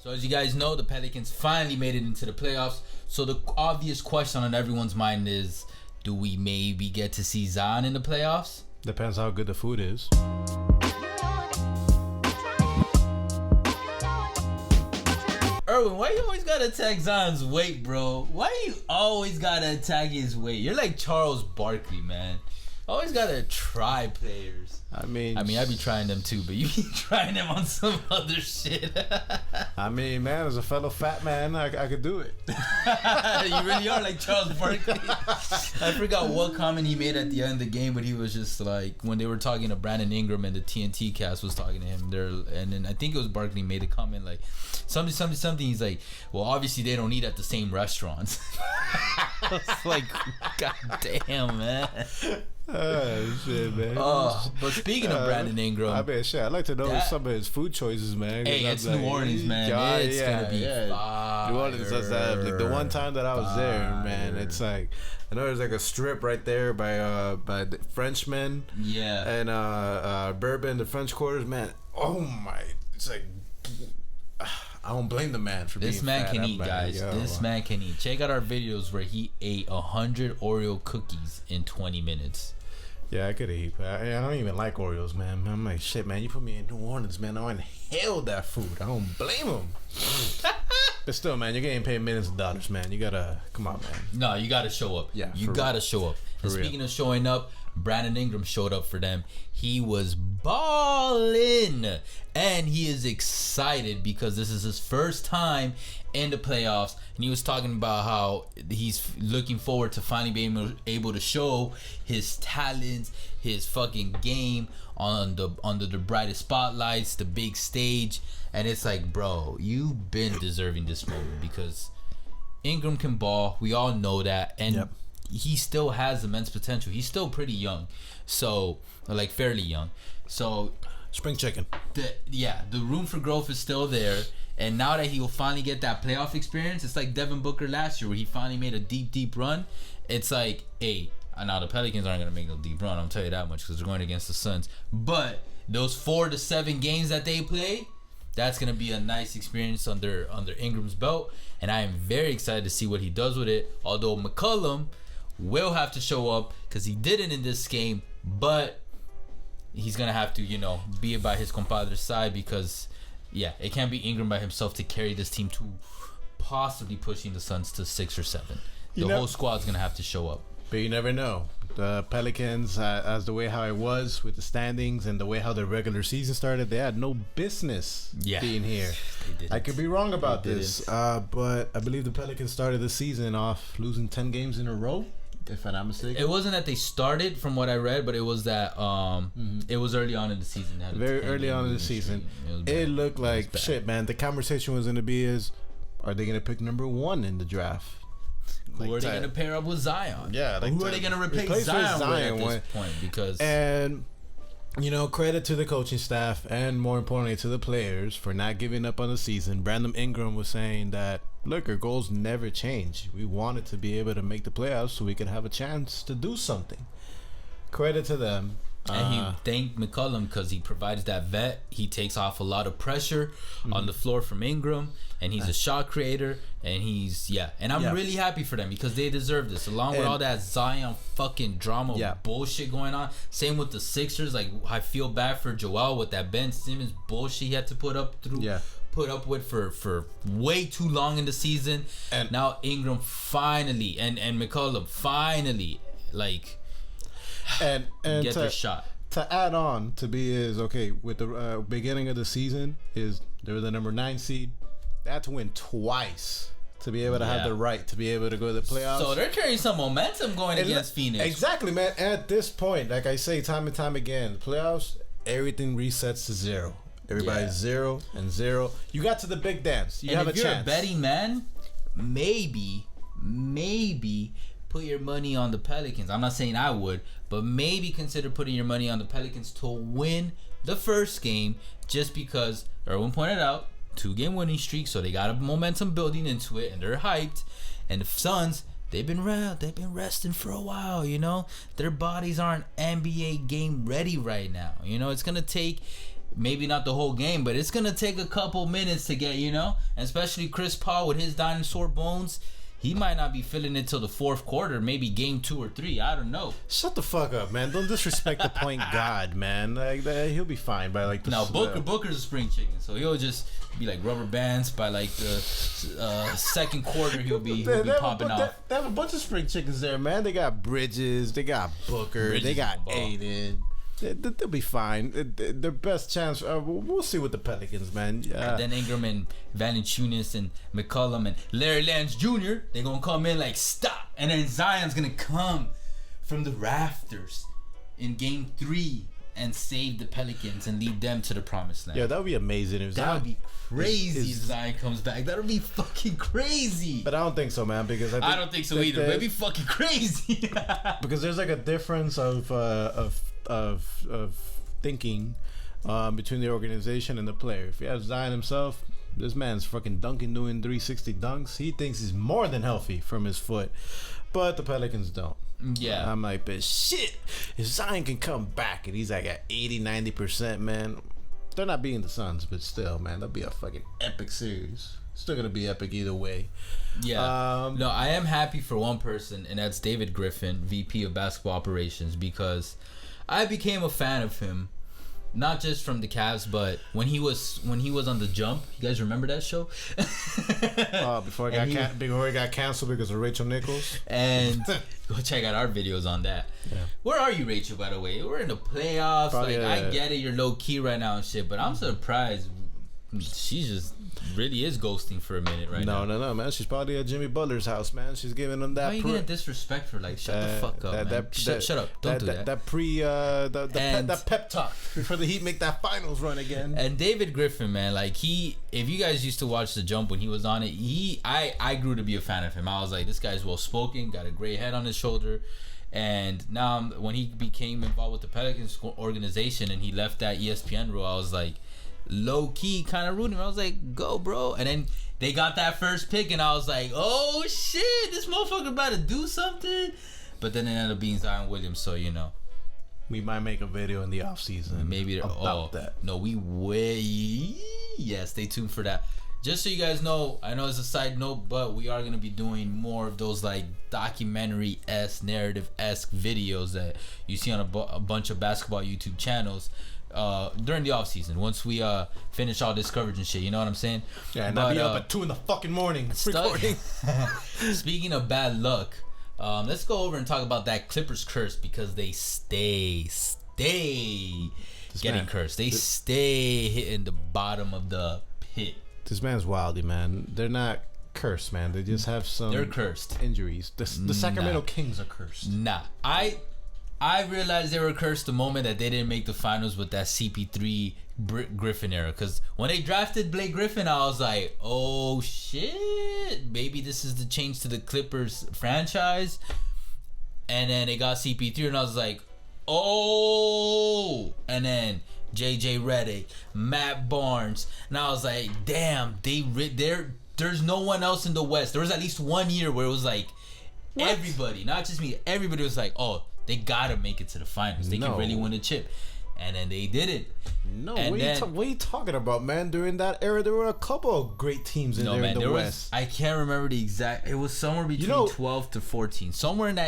So as you guys know, the Pelicans finally made it into the playoffs. So the obvious question on everyone's mind is, do we maybe get to see Zion in the playoffs? Depends how good the food is. Erwin, why you always gotta attack Zion's weight, bro? Why you always gotta attack his weight? You're like Charles Barkley, man. Always gotta try players. I mean, I be trying them too, but you be trying them on some other shit. I mean, man, as a fellow fat man, I could do it. You really are like Charles Barkley. I forgot what comment he made at the end of the game, but he was just like, when they were talking to Brandon Ingram and the TNT cast was talking to him there, and then I think it was Barkley made a comment like something. He's like, well, obviously they don't eat at the same restaurants. I was like, god damn, man. Oh shit, man. But speaking of Brandon Ingram, I mean, shit, I'd like to know some of his food choices, man. Hey, it's New Orleans, man. It's gonna be fire. New Orleans does that. Like the one time that I was there, man, it's like, I know there's like a strip right there by the Frenchmen. Yeah. And Bourbon, the French Quarters, man. Oh my, it's like, I don't blame the man for this being man fat. Can eat, guys. This man can eat. Check out our videos where he ate 100 Oreo cookies in 20 minutes. Yeah, I could eat. But I don't even like Oreos, man. I'm like, shit, man. You put me in New Orleans, man. I inhaled that food. I don't blame him. But still, man, you're getting paid millions of dollars, man. You gotta come on, man. No, you gotta show up. Yeah, you gotta show up. And speaking of showing up, Brandon Ingram showed up for them. He was balling, and he is excited because this is his first time in the playoffs. And he was talking about how he's looking forward to finally being able to show his talents, his fucking game under the brightest spotlights, the big stage. And it's like, bro, you've been deserving this moment because Ingram can ball. We all know that, and he still has immense potential. He's still pretty young, so like fairly young. So spring chicken. The room for growth is still there. And now that he will finally get that playoff experience, it's like Devin Booker last year where he finally made a deep run. It's like, hey, now the Pelicans aren't gonna make a deep run. I'll tell you that much because they're going against the Suns. But those 4 to 7 games that they play, that's gonna be a nice experience under Ingram's belt, and I am very excited to see what he does with it. Although McCollum will have to show up because he didn't in this game, but he's gonna have to, be by his compadre's side because, it can't be Ingram by himself to carry this team to possibly pushing the Suns to 6 or 7. The whole squad's gonna have to show up. But you never know. The Pelicans, as the way how it was with the standings and the way how the regular season started, they had no business being here. I could be wrong about this, but I believe the Pelicans started the season off losing 10 games in a row, if I'm not mistaken. It wasn't that they started, from what I read, but it was that it was early on in the season. Very early on in the season. It looked like shit, man. The conversation was going to be are they going to pick number 1 in the draft? Who are they going to pair up with Zion? Yeah. Who are they going to replace Zion with at this point? Because credit to the coaching staff and more importantly to the players for not giving up on the season. Brandon Ingram was saying that, look, our goals never change. We wanted to be able to make the playoffs so we could have a chance to do something. Credit to them. And he thanked McCollum because he provides that vet. He takes off a lot of pressure on the floor from Ingram, and he's a shot creator, and and I'm really happy for them because they deserve this, along with all that Zion fucking drama bullshit going on. Same with the Sixers. Like, I feel bad for Joel with that Ben Simmons bullshit he had to put up with for way too long in the season. And now Ingram finally and McCollum finally and get their shot. To add on to with the beginning of the season they were the number 9 seed. They had to win twice to be able to have the right to be able to go to the playoffs. So they're carrying some momentum going against Phoenix. Exactly, man. At this point, like I say time and time again, the playoffs, everything resets to 0. Everybody's 0 and 0. You got to the big dance. You have a chance. If you're a betting man, maybe put your money on the Pelicans. I'm not saying I would, but maybe consider putting your money on the Pelicans to win the first game, just because Erwin pointed out 2-game winning streak, so they got a momentum building into it, and they're hyped. And the Suns, they've been resting for a while. Their bodies aren't NBA game ready right now. It's gonna take maybe not the whole game, but it's gonna take a couple minutes to get, and especially Chris Paul with his dinosaur bones. He might not be feeling it till the fourth quarter, maybe game 2 or 3. I don't know. Shut the fuck up, man. Don't disrespect the point guard, man. Like he'll be fine by like. Now Booker's a spring chicken, so he'll just be like rubber bands by like the second quarter. He'll be popping off. They have a bunch of spring chickens there, man. They got Bridges, they got Booker, they got Aiden. They'll be fine. Their best chance. We'll see with the Pelicans, man. And then Ingram and Valanciunas and McCollum and Larry Lance Jr. They're gonna come in like stop, and then Zion's gonna come from the rafters in Game 3 and save the Pelicans and lead them to the promised land. Yeah, that would be amazing. That would be crazy if Zion comes back. That would be fucking crazy. But I don't think so, man, because I don't think so either. But it'd be fucking crazy. Because there's like a difference of thinking between the organization and the player. If you have Zion himself, this man's fucking dunking, doing 360 dunks. He thinks he's more than healthy from his foot, but the Pelicans don't. Yeah, I'm like, but shit, if Zion can come back and he's like at 80-90%, man, they're not beating the Suns, but still, man, that'll be a fucking epic series. Still gonna be epic either way. Yeah. No, I am happy for one person, and that's David Griffin, VP of Basketball Operations, because I became a fan of him, not just from the Cavs, but when he was on The Jump. You guys remember that show? Before he got canceled because of Rachel Nichols. And go check out our videos on that. Yeah. Where are you, Rachel? By the way, we're in the playoffs. Probably, I get it, you're low key right now and shit, but I'm surprised. She just really is ghosting for a minute now. No, man. She's probably at Jimmy Butler's house, man. She's giving him that. Why are you gonna disrespect her? Like, shut the fuck up, man. Shut up. Don't do that. That pep talk before the Heat make that finals run again. And David Griffin, man, like if you guys used to watch The Jump when he was on it, I grew to be a fan of him. I was like, this guy's well spoken, got a gray head on his shoulder. And now when he became involved with the Pelicans organization and he left that ESPN role, I was like, low key kind of rooting him. I was like, go, bro. And then they got that first pick and I was like, oh shit, this motherfucker about to do something. But then it ended up being Zion Williams, so we might make a video in the off season maybe about that. No, we will. Yeah, stay tuned for that. Just so you guys know, I know it's a side note, but we are going to be doing more of those like documentary-esque, narrative-esque videos that you see on a bunch of basketball YouTube channels during the off season, once we finish all this coverage and shit, you know what I'm saying? Yeah, and I'll be up at 2 in the fucking morning recording. Speaking of bad luck, let's go over and talk about that Clippers curse, because they stay getting cursed. They stay hitting the bottom of the pit. This man's wildy, man. They're not cursed, man. They just have some. They're cursed. Injuries. The Sacramento Kings are cursed. Nah, I realized they were cursed the moment that they didn't make the finals with that CP3 Griffin era. Because when they drafted Blake Griffin, I was like, oh shit, maybe this is the change to the Clippers franchise. And then they got CP3 and I was like, oh. And then JJ Redick, Matt Barnes. And I was like, damn, there's no one else in the West. There was at least 1 year where it was like, what? Everybody, not just me, everybody was like, oh, they gotta make it to the finals. They can really win a chip. And then they did it. No, what are you talking about, man? During that era, there were a couple of great teams in the West. I can't remember the exact. It was somewhere between 12 to 14. Somewhere in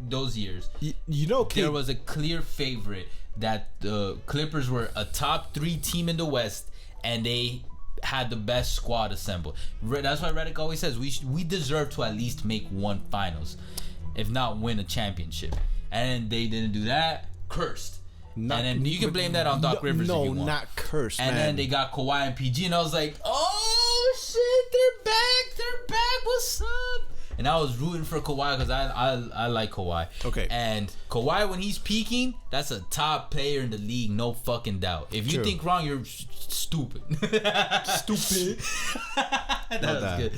those years. There was a clear favorite that the Clippers were a top 3 team in the West, and they had the best squad assembled. That's why Redick always says we deserve to at least make one finals, if not win a championship. And they didn't do that. Cursed. And then you can blame that on Doc Rivers. No, if you want. not cursed. And then they got Kawhi and PG, and I was like, oh shit, they're back. What's up? And I was rooting for Kawhi because I like Kawhi. Okay. And Kawhi, when he's peaking, that's a top player in the league, no fucking doubt. If you think wrong, you're stupid. Stupid. That was good.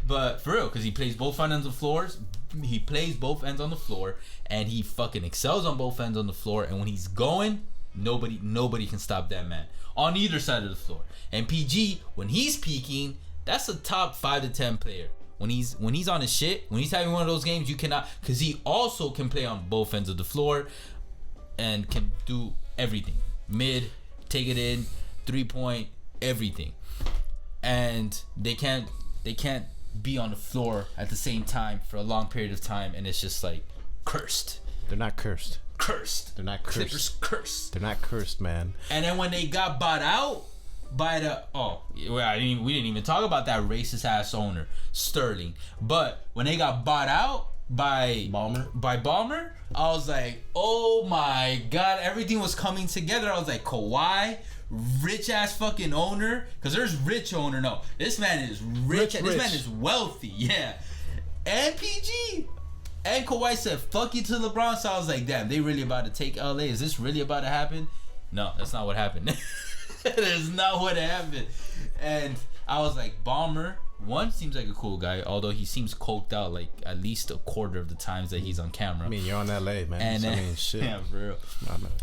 But for real, because he plays both ends of the floors. He plays both ends on the floor, and he fucking excels on both ends on the floor. And when he's going, nobody can stop that man on either side of the floor. And PG, when he's peaking, that's a top 5 to 10 player. When he's on his shit, when he's having one of those games, you cannot, because he also can play on both ends of the floor and can do everything. Mid, take it in, 3-point, everything, and they can't be on the floor at the same time for a long period of time, and it's just like cursed. They're not cursed. They're not cursed. Clippers cursed. They're not cursed, man. And then when they got bought out by we didn't even talk about that racist ass owner, Sterling. But when they got bought out by Ballmer, I was like, oh my god, everything was coming together. I was like, Kawhi, rich ass fucking owner, because there's rich owner. No, this man is rich. This man is wealthy. Yeah, and PG. And Kawhi said, fuck you to LeBron. So I was like, damn, they really about to take LA? Is this really about to happen? No, that's not what happened. That is not what happened. And I was like, Ballmer, one, seems like a cool guy, although he seems coked out like at least a quarter of the times that he's on camera. I mean, you're on LA, man. And I mean, shit. Yeah, for real.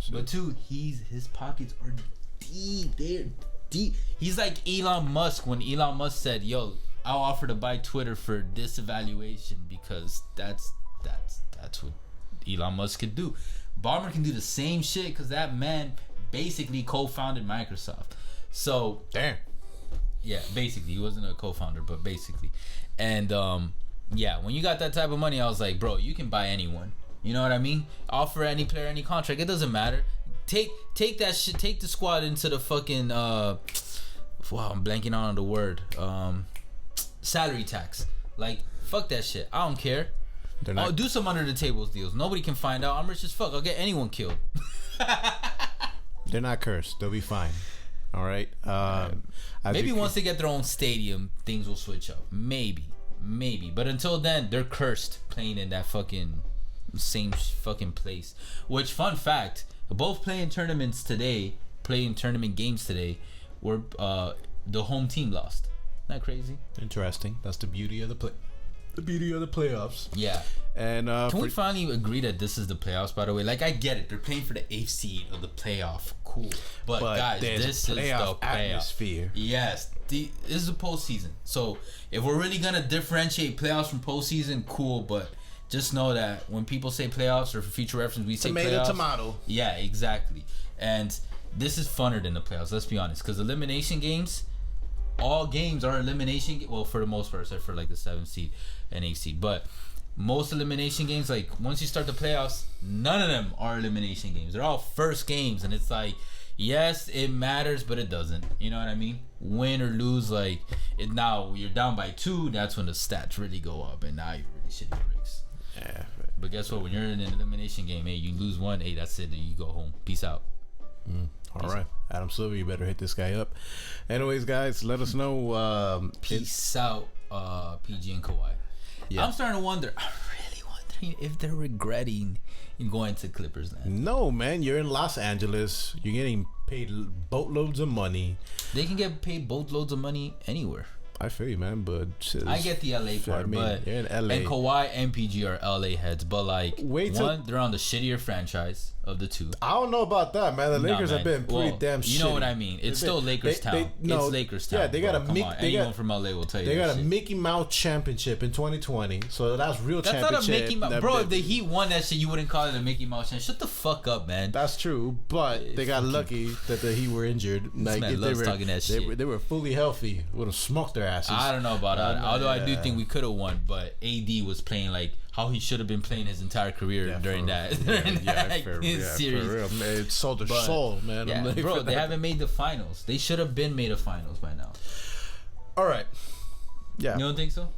Shit. But two, his pockets are deep. They're deep. He's like Elon Musk when Elon Musk said, yo, I'll offer to buy Twitter for this evaluation, because that's what Elon Musk could do. Ballmer can do the same shit because that man basically co-founded Microsoft. So damn. Yeah, basically he wasn't a co-founder, but basically. And yeah, when you got that type of money, I was like, bro, you can buy anyone. You know what I mean? Offer any player any contract. It doesn't matter. Take that shit. Take the squad into the fucking wow, I'm blanking on the word. Salary tax. Like, fuck that shit. I don't care. I'll do some under the tables deals. Nobody can find out. I'm rich as fuck. I'll get anyone killed. They're not cursed. They'll be fine. All right. Maybe once they get their own stadium, things will switch up. Maybe. But until then, they're cursed playing in that fucking same fucking place. Which, fun fact, both playing tournament games today, were the home team lost. Isn't that crazy? Interesting. That's the beauty of the beauty of the playoffs. Yeah. And can we finally agree that this is the playoffs, by the way? Like, I get it. They're playing for the 8th seed of the playoff. Cool. But guys, this is the playoff atmosphere. Yes. This is the postseason. So, if we're really going to differentiate playoffs from postseason, cool. But just know that when people say playoffs, or for future reference, we say playoffs. Tomato. Yeah, exactly. And this is funner than the playoffs, let's be honest. Because elimination games, all games are elimination. Well, for the most part, except for like the 7th seed and 8th seed. But most elimination games, like once you start the playoffs, none of them are elimination games. They're all first games, and it's like, yes, it matters, but it doesn't. You know what I mean? Win or lose, like it. Now you're down by 2. That's when the stats really go up, and now you're really shitting bricks. Yeah. But guess what? When you're in an elimination game, hey, you lose 1, hey, that's it. You go home. Peace out. All right, Adam Silver, you better hit this guy up. Anyways, guys, let us know. Peace out, PG and Kawhi. Yeah. I'm starting to wonder. I'm really wondering if they're regretting going to Clippers land. No, man, you're in Los Angeles. You're getting paid boatloads of money. They can get paid boatloads of money anywhere. I feel you, man, but I get the LA part, but you're in LA. And Kawhi and PG are LA heads, but like they're on the shittier franchise of the two. I don't know about that, man. The Lakers have been pretty damn shitty. You know what I mean? It's still Lakers town. It's Lakers town. Yeah, they got anyone from LA will tell you. They got a Mickey Mouse championship in 2020, so that's real championship. That's not a Mickey Mouse, bro. If the Heat won that shit, you wouldn't call it a Mickey Mouse championship. Shut the fuck up, man. That's true, but they got lucky that the Heat were injured. Like if they were fully healthy, would have smoked their asses. I don't know about that. Although I do think we could have won, but AD was playing like how he should have been playing his entire career during that series. For real, man. It's soul to soul, man. Yeah, bro, they haven't made the finals. They should have been made a finals by now. All right. Yeah. You don't think so?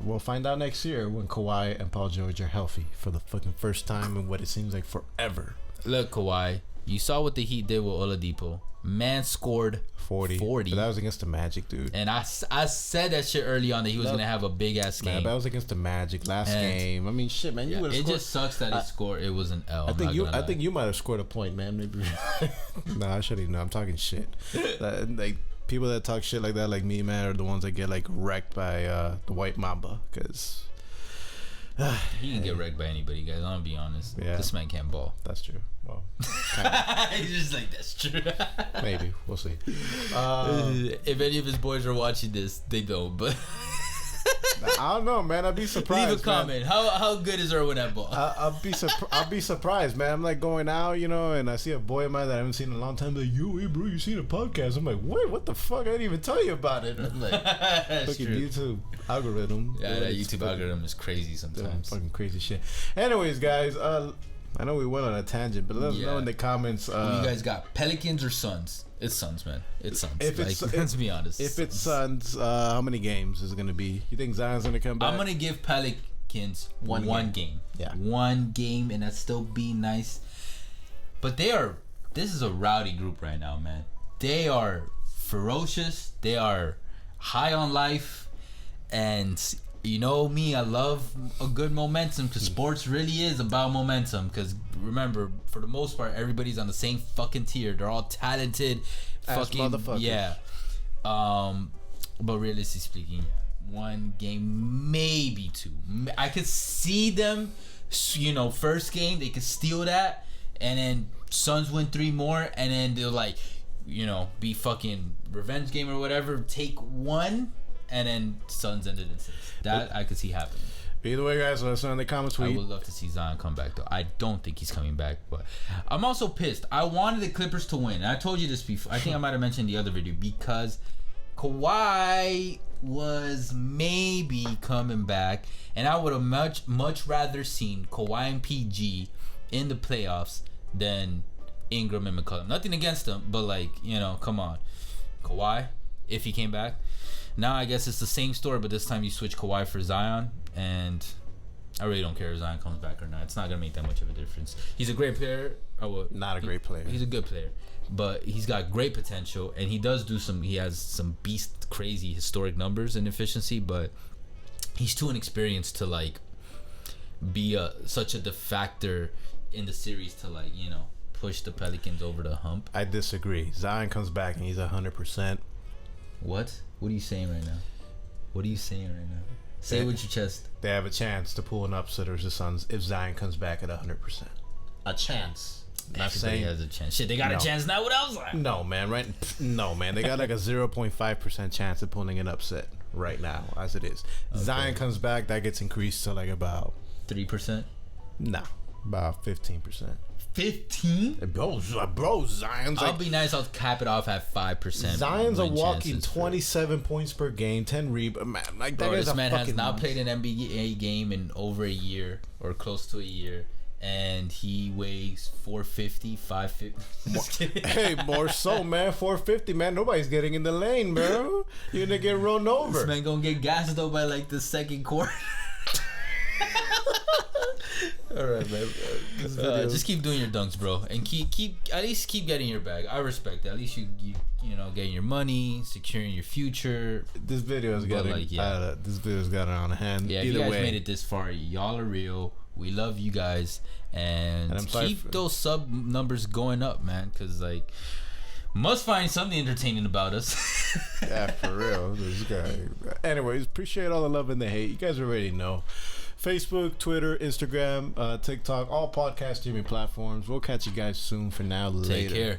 We'll find out next year when Kawhi and Paul George are healthy for the fucking first time in what it seems like forever. Look, Kawhi, you saw what the Heat did with Oladipo. Man scored 40. But that was against the Magic, dude. And I said that shit early on that he was going to have a big-ass game. Man, that was against the Magic last game. I mean, shit, man. You would have scored. It just sucks that he scored. It was an L. I think you might have scored a point, man. Maybe. No, I shouldn't even know. I'm talking shit. Like, people that talk shit like that, like me, man, are the ones that get, like, wrecked by the White Mamba. Because... he can get wrecked by anybody, guys. I'm gonna be honest. Yeah. This man can't ball. That's true. Well, he's just like, that's true. Maybe we'll see. If any of his boys are watching this, they don't. But I don't know, man. I'd be surprised. Leave a comment. How good is Irwin at ball? I'll be surprised, man. I'm like going out, you know, and I see a boy of mine that I haven't seen in a long time. Like, yo, hey, bro, you seen a podcast? I'm like, wait, what the fuck? I didn't even tell you about it. I'm like, fucking YouTube algorithm. Yeah, that YouTube algorithm is crazy sometimes. Fucking crazy shit. Anyways, guys, I know we went on a tangent, but let us know in the comments. Who you guys got, Pelicans or Suns? It's Suns, man. It's Suns. Let's be honest. If it's Suns, how many games is it gonna be? You think Zion's gonna come back? I'm gonna give Pelicans one game. Yeah, one game, and that's still be nice. But this is a rowdy group right now, man. They are ferocious. They are high on life, and you know me, I love a good momentum because sports really is about momentum. Because remember, for the most part, everybody's on the same fucking tier. They're all talented, fucking motherfuckers. Yeah. But realistically speaking, one game, maybe two. I could see them, you know, first game they could steal that, and then Suns win 3 more, and then they'll like, you know, be fucking revenge game or whatever. Take one. And then Suns ended in 6. That I could see happening. Either way, guys, let us know in the comments. I would love to see Zion come back, though. I don't think he's coming back, but I'm also pissed. I wanted the Clippers to win. And I told you this before. I think I might have mentioned the other video because Kawhi was maybe coming back, and I would have much rather seen Kawhi and PG in the playoffs than Ingram and McCollum. Nothing against them, but like, you know, come on, Kawhi, if he came back. Now I guess it's the same story, but this time you switch Kawhi for Zion, and I really don't care if Zion comes back or not. It's not gonna make that much of a difference. He's a great player. Not a great player. He's a good player, but he's got great potential, and he does do some. He has some beast crazy historic numbers and efficiency, but he's too inexperienced to like be such a factor in the series to like, you know, push the Pelicans over the hump. I disagree. Zion comes back and he's 100%. What? What are you saying right now? What are you saying right now? Say it with your chest. They have a chance to pull an upset over the Suns if Zion comes back at 100%. A chance. Not saying has a chance. Shit, they got a chance now. What else? No, man. Right? No, man. They got like a 0.5% chance of pulling an upset right now, as it is. Okay. Zion comes back, that gets increased to like about 3%. Nah, about 15%. 15? Bro, Zion's I'll be nice. I'll cap it off at 5%. Zion's a walking 27 points per game, 10 rebounds. Man, like that guy's this man has not played an NBA game in over a year or close to a year, and he weighs 450, 550. Hey, more so, man. 450, man. Nobody's getting in the lane, bro. You're gonna get run over. This man gonna get gassed though by like the second quarter. All right, man. Just keep doing your dunks, bro, and keep at least keep getting your bag. I respect that. At least you know, getting your money, securing your future. This video's got this video's got it on hand. Yeah, if you guys made it this far, y'all are real. We love you guys, and keep those sub numbers going up, man. Cause like, must find something entertaining about us. Yeah, for real. This guy. Anyways, appreciate all the love and the hate. You guys already know. Facebook, Twitter, Instagram, TikTok, all podcast streaming platforms. We'll catch you guys soon. For now, later. Take care.